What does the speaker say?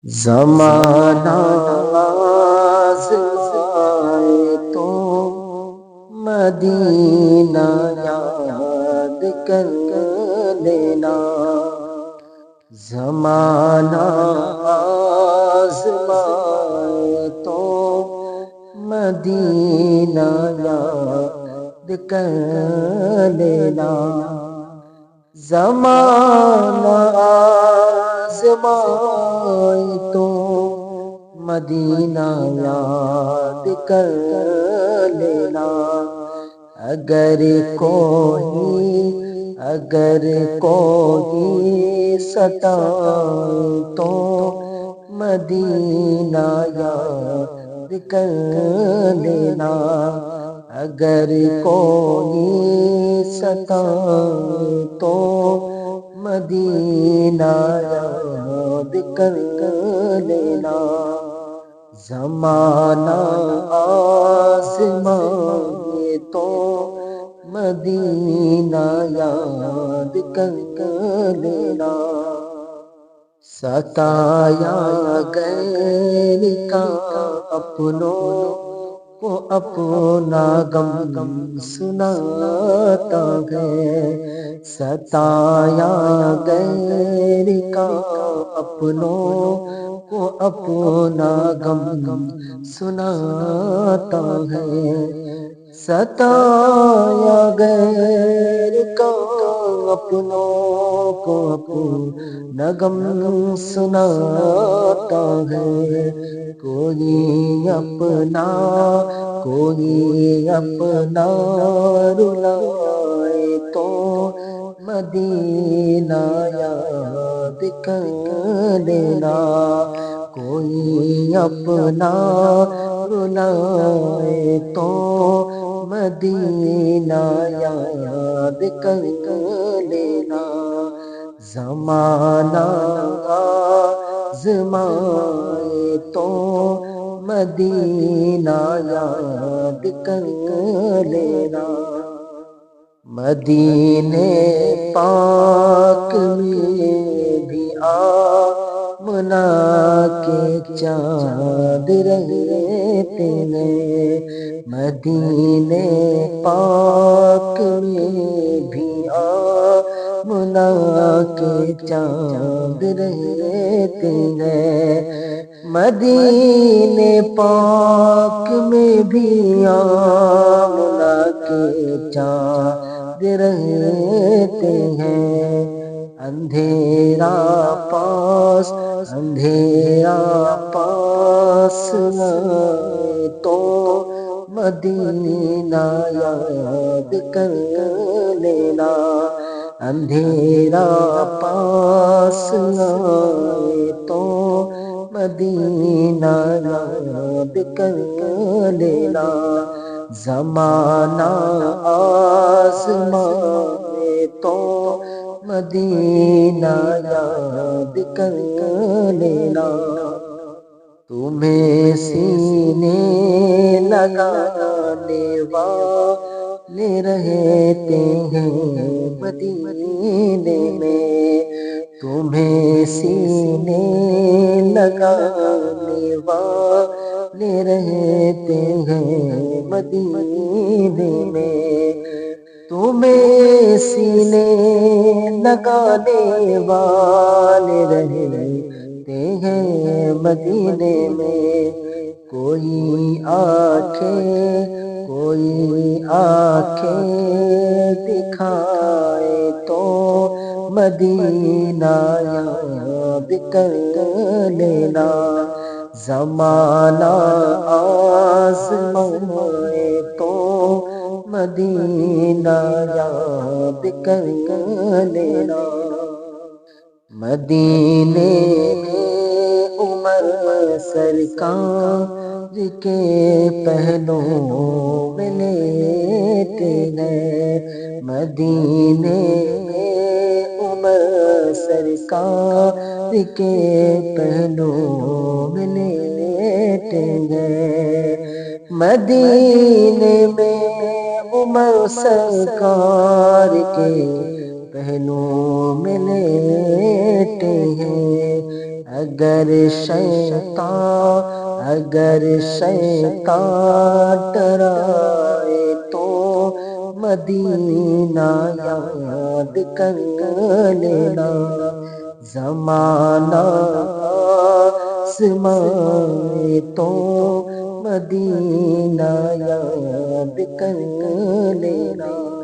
زمانہ آزمائے تو مدینہ یاد کر لینا، زمانہ آزمائے تو مدینہ یاد کر لینا، زمانہ آزمائے تو مدینہ یاد کر لینا، اگر کوئی ستائے تو مدینہ یاد کر لینا، اگر کوئی ستائے تو مدینہ یاد کر لینا، زمانہ آزمائے تو مدینہ یاد کر لینا، ستایا غیر کا اپنوں کو اپنا غم سناتا ہے، ستایا غیر کا اپنوں کو اپنا غم سناتا ہے، ستایا غیر کا اپنوں کو اپنا غم سناتا ہے، کوئی اپنا رلائے تو مدینہ یاد کر لینا، کوئی اپنا رلائے تو مدینہ یاد کر لینا، زمانہ آزمائے تو مدینہ یاد کر لینا، مدینے پاک میں بھی آمنہ کے چاند رہتے ہیں، مدینے پاک میں بھی آمنہ کے چاند رہتے ہیں، مدینے پاک میں بھی آمنہ کے چاند رہتے ہیں، اندھیرا پاس آئے تو مدینہ یاد کر لینا، اندھیرا پاس آئے تو مدینہ یاد کر لینا، زمانہ آزمائے تو مدینہ یاد کر لینا، تمہیں سینے لگانے والے رہتے ہیں مدینے میں، تمہیں سینے لگانے والے رہتے ہیں مدینے میں، تمہیں سینے لگانے والے رہتے ہیں مدینے میں، کوئی آنکھیں دکھائے تو مدینہ یاد کر لینا، زمانہ آزمائے تو مدینہ یاد کر لینا، مدینے میں عمر سرکار کے پہلو میں لیٹے ہیں، مدینے میں عمر سرکار کے پہلو میں لیٹے ہیں، مدینے میں عمر سرکار کے پہلو میں لیٹے ہیں، اگر شیطان ڈرائے تو مدینہ یاد کر لینا، زمانہ آزمائے تو مدینہ یاد کر لینا۔